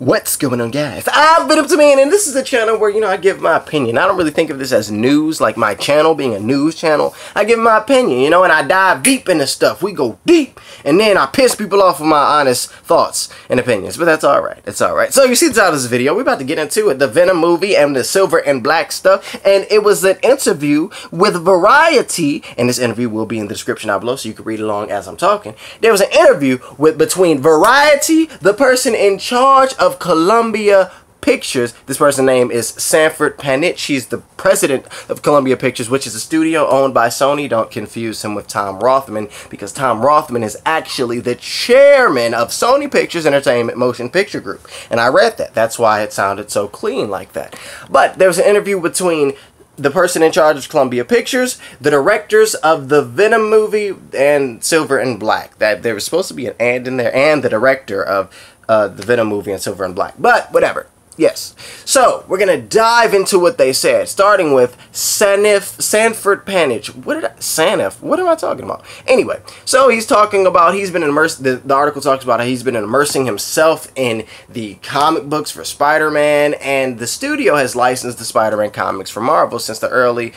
What's going on, guys? I'm Venom and this is a channel where, I give my opinion. I don't really think of this as news, like my channel being a news channel. I give my opinion, and I dive deep into stuff. We go deep, and then I piss people off with my honest thoughts and opinions. But that's alright. It's alright. So you see the title of this video. We're about to get into it. The Venom movie and the silver and black stuff. And it was an interview with Variety, and this interview will be in the description down below so you can read along as I'm talking. There was an interview between Variety, the person in charge of Columbia Pictures. This person's name is Sanford Panitch. She's the president of Columbia Pictures, which is a studio owned by Sony. Don't confuse him with Tom Rothman, because Tom Rothman is actually the chairman of Sony Pictures Entertainment Motion Picture Group. And I read that. That's why it sounded so clean like that. But there was an interview between the person in charge of Columbia Pictures, the directors of the Venom movie, and Silver and Black. That there was supposed to be an and in there, and the director of the Venom movie and Silver and Black. But whatever. Yes. So we're gonna dive into what they said, starting with Sanford Panitch. Sanif? What am I talking about? Anyway, so he's talking about he's been immersed. The article talks about how he's been immersing himself in the comic books for Spider-Man, and the studio has licensed the Spider-Man comics for Marvel since the early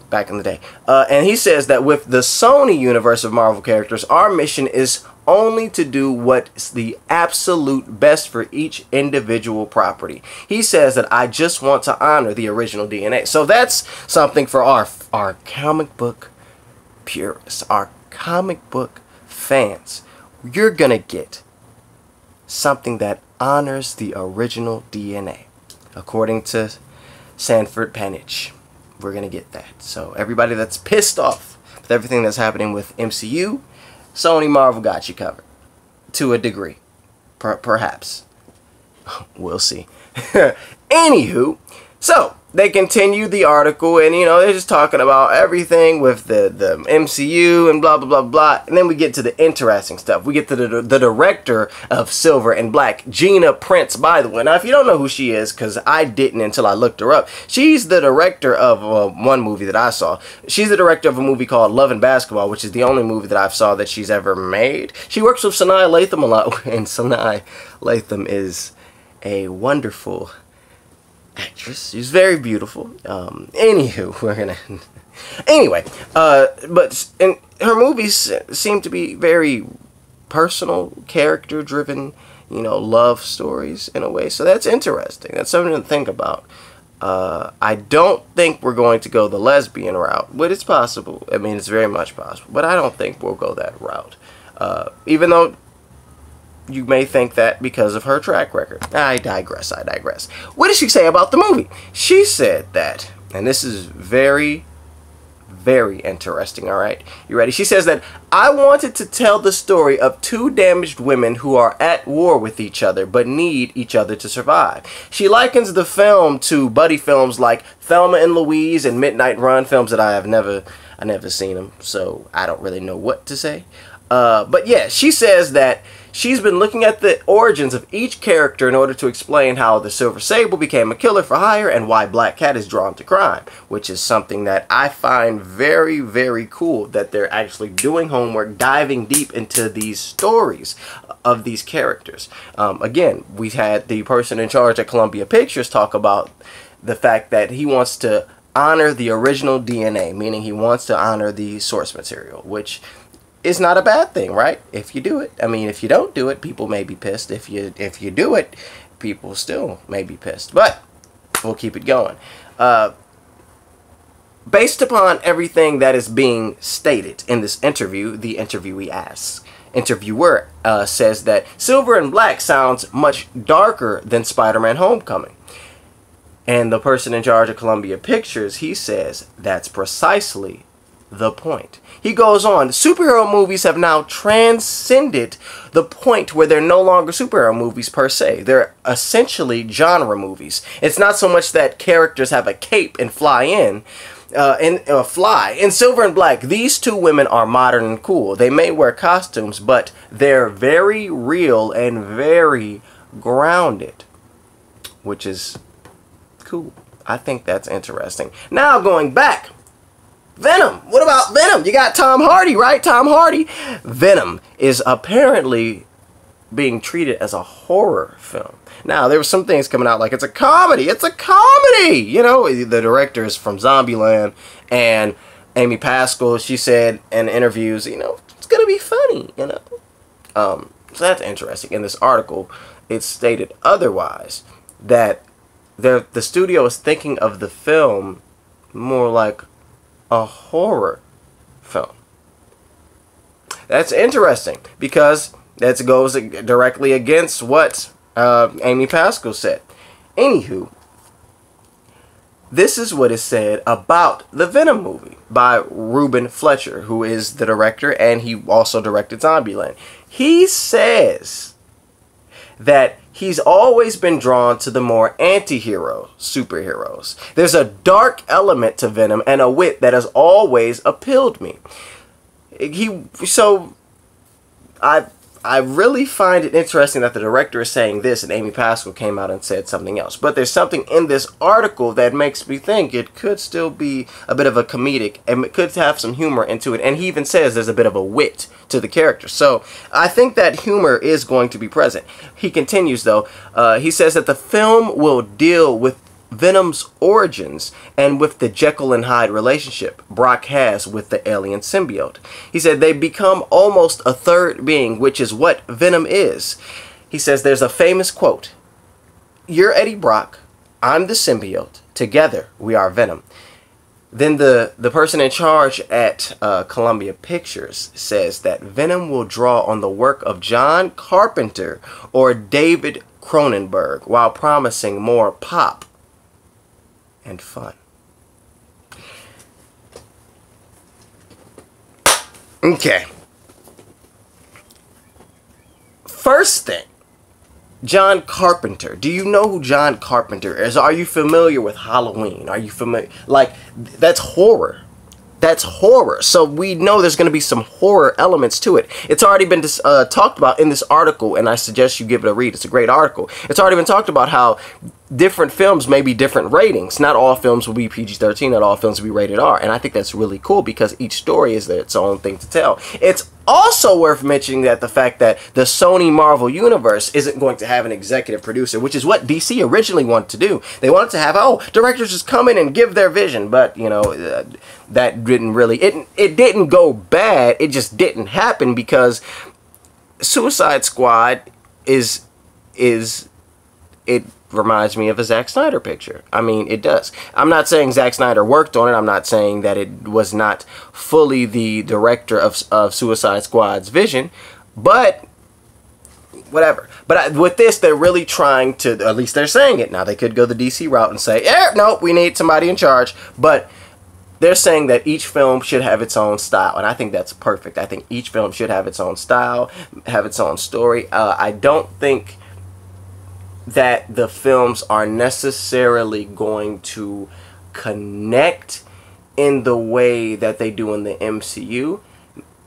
back in the day. And he says that with the Sony universe of Marvel characters, our mission is only to do what's the absolute best for each individual property. He says that I just want to honor the original DNA. So that's something for our comic book purists, our comic book fans. You're gonna get something that honors the original DNA, according to Sanford Panitch. We're gonna get that. So everybody that's pissed off with everything that's happening with MCU, Sony Marvel got you covered. To a degree. Perhaps. We'll see. Anywho, so they continue the article, and they're just talking about everything with the MCU and blah blah blah blah. And then we get to the interesting stuff. We get to the director of Silver and Black, Gina Prince, by the way. Now, if you don't know who she is, because I didn't until I looked her up, she's the director of one movie that I saw. She's the director of a movie called Love and Basketball, which is the only movie that I've saw that she's ever made. She works with Sanaa Lathan a lot, and Sanaa Lathan is a wonderful actress. She's very beautiful. Anywho, we're gonna anyway, but her movies seem to be very personal, character driven, love stories in a way. So that's interesting. That's something to think about. I don't think we're going to go the lesbian route, but it's possible. I mean, it's very much possible, but I don't think we'll go that route. Even though you may think that because of her track record. I digress. What did she say about the movie? She said that, and this is very, very interesting, alright? You ready? She says that, I wanted to tell the story of two damaged women who are at war with each other but need each other to survive. She likens the film to buddy films like Thelma and Louise and Midnight Run, films that I never seen them, so I don't really know what to say. But yeah, she says that she's been looking at the origins of each character in order to explain how the Silver Sable became a killer for hire and why Black Cat is drawn to crime, which is something that I find very, very cool, that they're actually doing homework, diving deep into these stories of these characters. Again, we've had the person in charge at Columbia Pictures talk about the fact that he wants to honor the original DNA, meaning he wants to honor the source material, which is not a bad thing, right? If you do it. I mean, if you don't do it, people may be pissed. If you do it, people still may be pissed. But we'll keep it going. Based upon everything that is being stated in this interview, the interviewer says that Silver and Black sounds much darker than Spider-Man Homecoming. And the person in charge of Columbia Pictures, he says that's precisely the point. He goes on, superhero movies have now transcended the point where they're no longer superhero movies per se. They're essentially genre movies. It's not so much that characters have a cape and fly in, In Silver and Black, these two women are modern and cool. They may wear costumes, but they're very real and very grounded, which is cool. I think that's interesting. Now going back, Venom. What about Venom? You got Tom Hardy, right? Tom Hardy. Venom is apparently being treated as a horror film. Now, there were some things coming out like it's a comedy. It's a comedy! You know, the director is from Zombieland, and Amy Pascal, she said in interviews, you know, it's going to be funny, you know. So that's interesting. In this article, it stated otherwise, that the studio is thinking of the film more like a horror film. That's interesting, because that goes directly against what Amy Pascal said. Anywho, this is what is said about the Venom movie by Ruben Fletcher, who is the director, and he also directed Zombieland. He says that he's always been drawn to the more anti-hero superheroes. There's a dark element to Venom and a wit that has always appealed me. I really find it interesting that the director is saying this and Amy Pascal came out and said something else. But there's something in this article that makes me think it could still be a bit of a comedic, and it could have some humor into it. And he even says there's a bit of a wit to the character. So I think that humor is going to be present. He continues, though. He says that the film will deal with Venom's origins and with the Jekyll and Hyde relationship Brock has with the alien symbiote. He said they become almost a third being, which is what Venom is. He says there's a famous quote, "You're Eddie Brock, I'm the symbiote, together we are Venom." Then the person in charge at Columbia Pictures says that Venom will draw on the work of John Carpenter or David Cronenberg while promising more pop and fun. Okay. First thing, John Carpenter. Do you know who John Carpenter is? Are you familiar with Halloween? Are you familiar? Like, that's horror. That's horror. So we know there's going to be some horror elements to it. It's already been talked about in this article, and I suggest you give it a read. It's a great article. It's already been talked about how different films may be different ratings. Not all films will be PG-13. Not all films will be rated R. And I think that's really cool because each story is its own thing to tell. It's also worth mentioning that the fact that the Sony Marvel Universe isn't going to have an executive producer, which is what DC originally wanted to do. They wanted to have, directors just come in and give their vision. But, you know, that didn't really, it didn't go bad. It just didn't happen because Suicide Squad it reminds me of a Zack Snyder picture. I mean, it does. I'm not saying Zack Snyder worked on it. I'm not saying that it was not fully the director of Suicide Squad's vision, but whatever. But with this, they're really trying to, at least they're saying it. Now, they could go the DC route and say, no, we need somebody in charge. But they're saying that each film should have its own style, and I think that's perfect. I think each film should have its own style, have its own story. I don't think that the films are necessarily going to connect in the way that they do in the MCU.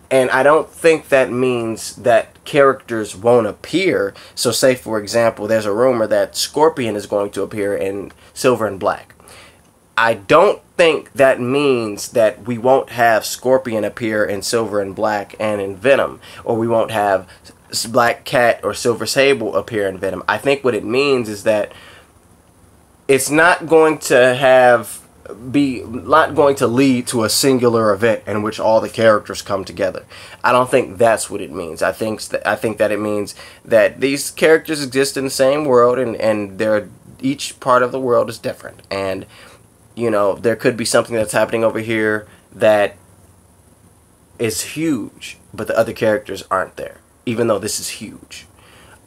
And I don't think that means that characters won't appear. So say, for example, there's a rumor that Scorpion is going to appear in Silver and Black. I don't think that means that we won't have Scorpion appear in Silver and Black and in Venom, or we won't have Black Cat or Silver Sable appear in Venom. I think what it means is that it's not going to lead to a singular event in which all the characters come together. I don't think that's what it means. I think that it means that these characters exist in the same world, and each part of the world is different. And you know, there could be something that's happening over here that is huge, but the other characters aren't there, even though this is huge.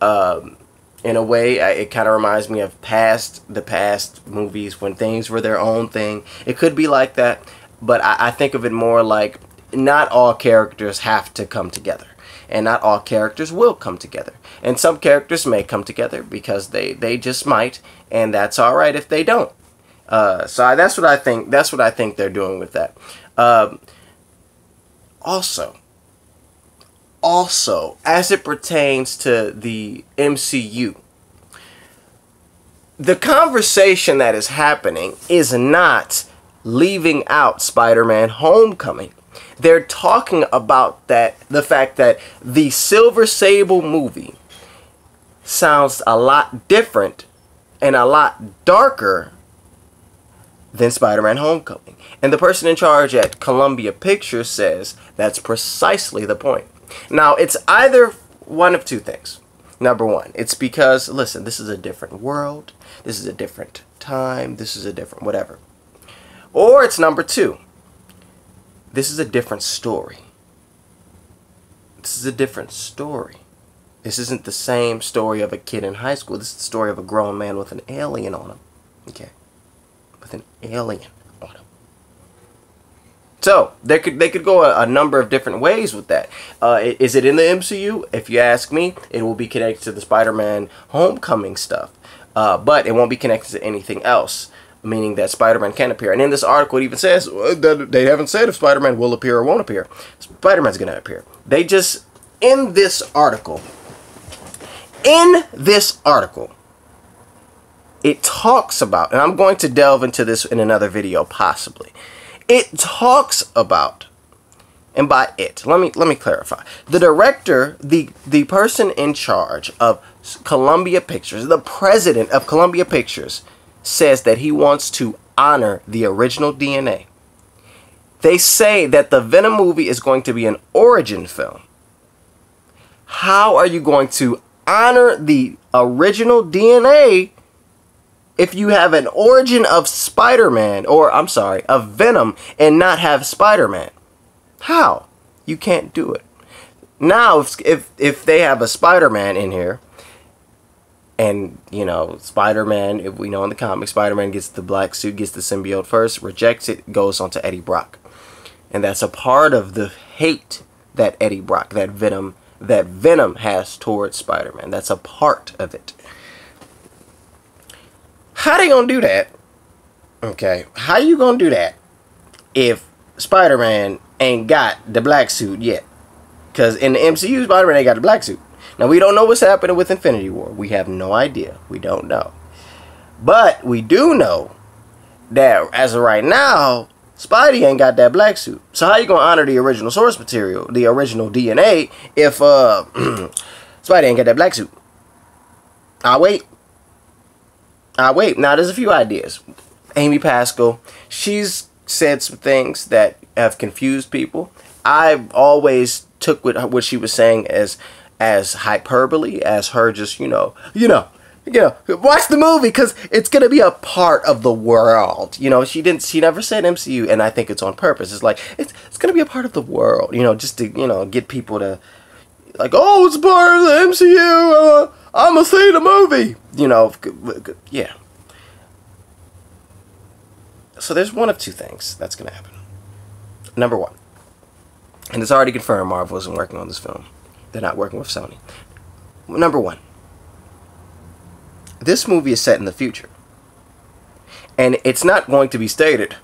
In a way, it kind of reminds me of the past movies when things were their own thing. It could be like that, but I think of it more like not all characters have to come together, and not all characters will come together. And some characters may come together because they just might, and that's all right if they don't. So that's what I think. That's what I think they're doing with that. Also, as it pertains to the MCU, the conversation that is happening is not leaving out Spider-Man Homecoming. They're talking about the fact that the Silver Sable movie sounds a lot different and a lot darker than Spider-Man Homecoming. And the person in charge at Columbia Pictures says that's precisely the point. Now, it's either one of two things. Number one, it's because, listen, this is a different world. This is a different time. This is a different whatever. Or it's number two. This is a different story. This is a different story. This isn't the same story of a kid in high school. This is the story of a grown man with an alien on him. Okay? With an alien on him. So, they could go a number of different ways with that. Is it in the MCU? If you ask me, it will be connected to the Spider-Man Homecoming stuff. But it won't be connected to anything else, meaning that Spider-Man can appear. And in this article, it even says, that they haven't said if Spider-Man will appear or won't appear. Spider-Man's going to appear. They just, in this article, it talks about, and I'm going to delve into this in another video possibly. It talks about, and by it, let me clarify. The director, the person in charge of Columbia Pictures, the president of Columbia Pictures, says that he wants to honor the original DNA. They say that the Venom movie is going to be an origin film. How are you going to honor the original DNA if you have an origin of Spider-Man, or I'm sorry, of Venom, and not have Spider-Man? How? You can't do it. Now, if they have a Spider-Man in here, and, you know, Spider-Man, if we know in the comics, Spider-Man gets the black suit, gets the symbiote first, rejects it, goes on to Eddie Brock. And that's a part of the hate that Eddie Brock, that Venom has towards Spider-Man. That's a part of it. How they gonna do that? Okay, how you gonna do that if Spider-Man ain't got the black suit yet? Because in the MCU, Spider-Man ain't got the black suit. Now, we don't know what's happening with Infinity War. We have no idea. We don't know. But we do know that as of right now, Spidey ain't got that black suit. So how you gonna honor the original source material, the original DNA, if Spidey ain't got that black suit? I'll wait. Now, there's a few ideas. Amy Pascal, she's said some things that have confused people. I've always took what she was saying as hyperbole, as her just, you know, watch the movie because it's gonna be a part of the world. You know, she never said MCU, and I think it's on purpose. It's like it's gonna be a part of the world. You know, just to, you know, get people to like, oh, it's part of the MCU. I'm gonna see the movie. You know, yeah. So there's one of two things that's gonna happen. Number one, and it's already confirmed Marvel isn't working on this film. They're not working with Sony. Number one, this movie is set in the future. And it's not going to be stated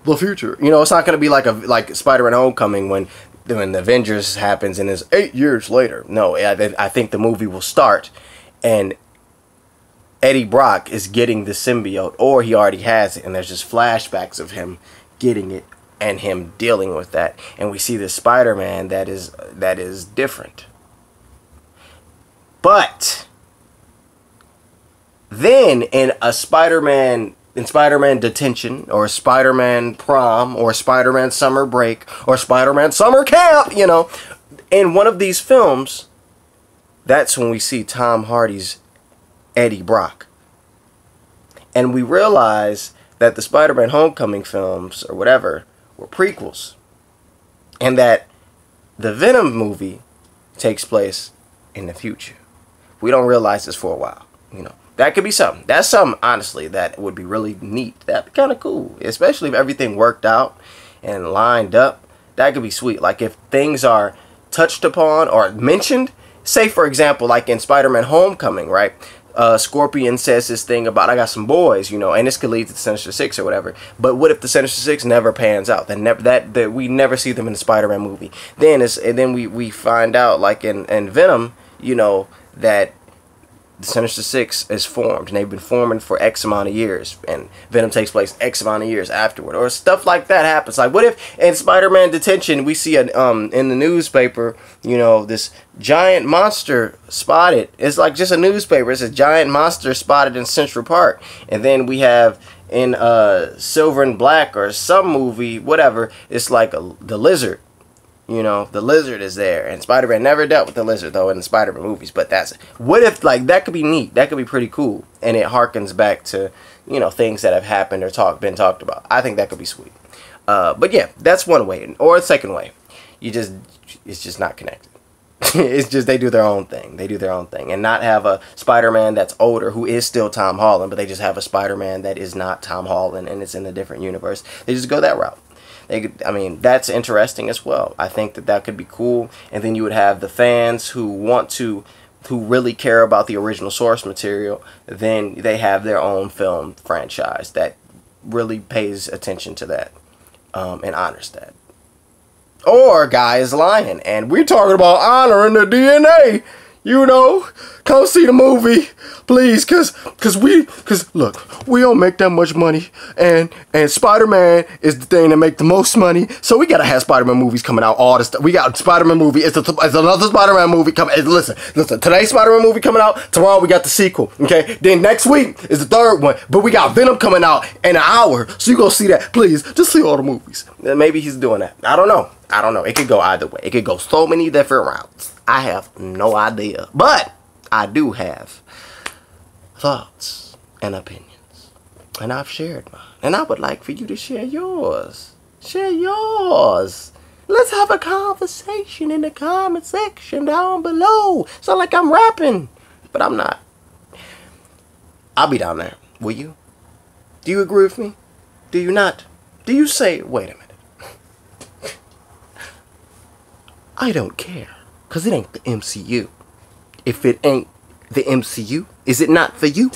the future. You know, it's not going to be like Spider-Man Homecoming when the Avengers happens and it's 8 years later. No, I think the movie will start and Eddie Brock is getting the symbiote, or he already has it, and there's just flashbacks of him getting it and him dealing with that, and we see this Spider-Man that is different. But then in Spider-Man detention, or Spider-Man prom, or Spider-Man summer break, or Spider-Man summer camp, you know, in one of these films, that's when we see Tom Hardy's Eddie Brock. And we realize that the Spider-Man Homecoming films, or whatever, were prequels. And that the Venom movie takes place in the future. We don't realize this for a while, you know. That could be something. That's something, honestly, that would be really neat. That'd be kind of cool. Especially if everything worked out and lined up. That could be sweet. Like if things are touched upon or mentioned. Say, for example, like in Spider-Man Homecoming, right? Scorpion says this thing about, I got some boys, you know, and this could lead to the Sinister Six or whatever. But what if the Sinister Six never pans out? Then that we never see them in the Spider-Man movie. Then we find out, like in Venom, you know, that the Sinister Six is formed, and they've been forming for X amount of years, and Venom takes place X amount of years afterward, or stuff like that happens. Like, what if in Spider-Man Detention we see in the newspaper, you know, this giant monster spotted? It's like just a newspaper. It's a giant monster spotted in Central Park, and then we have in Silver and Black or some movie, whatever, it's like the Lizard. You know, the Lizard is there, and Spider-Man never dealt with the Lizard though in the Spider-Man movies. But that's it. What if, like, that could be neat? That could be pretty cool, and it harkens back to, you know, things that have happened or been talked about. I think that could be sweet. But yeah, that's one way, or a second way. It's just not connected. It's just they do their own thing. They do their own thing, and not have a Spider-Man that's older who is still Tom Holland, but they just have a Spider-Man that is not Tom Holland and it's in a different universe. They just go that route. I mean, that's interesting as well. I think that could be cool. And then you would have the fans who really care about the original source material. Then they have their own film franchise that really pays attention to that and honors that. Or Guy is lying, and we're talking about honoring the DNA. You know, come see the movie, please, cause look, we don't make that much money, and Spider-Man is the thing that make the most money, so we gotta have Spider-Man movies coming out all this stuff. We got Spider-Man movie. It's another Spider-Man movie coming. Listen. Today's Spider-Man movie coming out. Tomorrow we got the sequel. Okay, then next week is the third one, but we got Venom coming out in an hour, so you go see that. Please, just see all the movies. Maybe he's doing that. I don't know. It could go either way. It could go so many different routes. I have no idea. But I do have thoughts and opinions. And I've shared mine. And I would like for you to share yours. Share yours. Let's have a conversation in the comment section down below. Sound like I'm rapping. But I'm not. I'll be down there. Will you? Do you agree with me? Do you not? Do you say, wait a minute. I don't care. Because it ain't the MCU. If it ain't the MCU, is it not for you?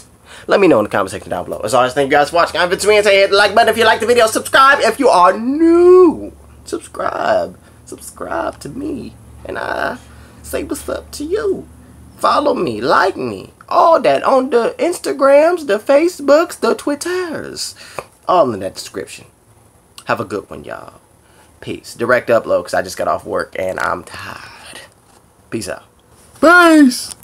Let me know in the comment section down below. As always, thank you guys for watching. I'm Vince, and hit the like button if you like the video. Subscribe if you are new. Subscribe. Subscribe to me. And I say what's up to you. Follow me. Like me. All that on the Instagrams, the Facebooks, the Twitters. All in that description. Have a good one, y'all. Peace. Direct upload because I just got off work and I'm tired. Peace out. Peace!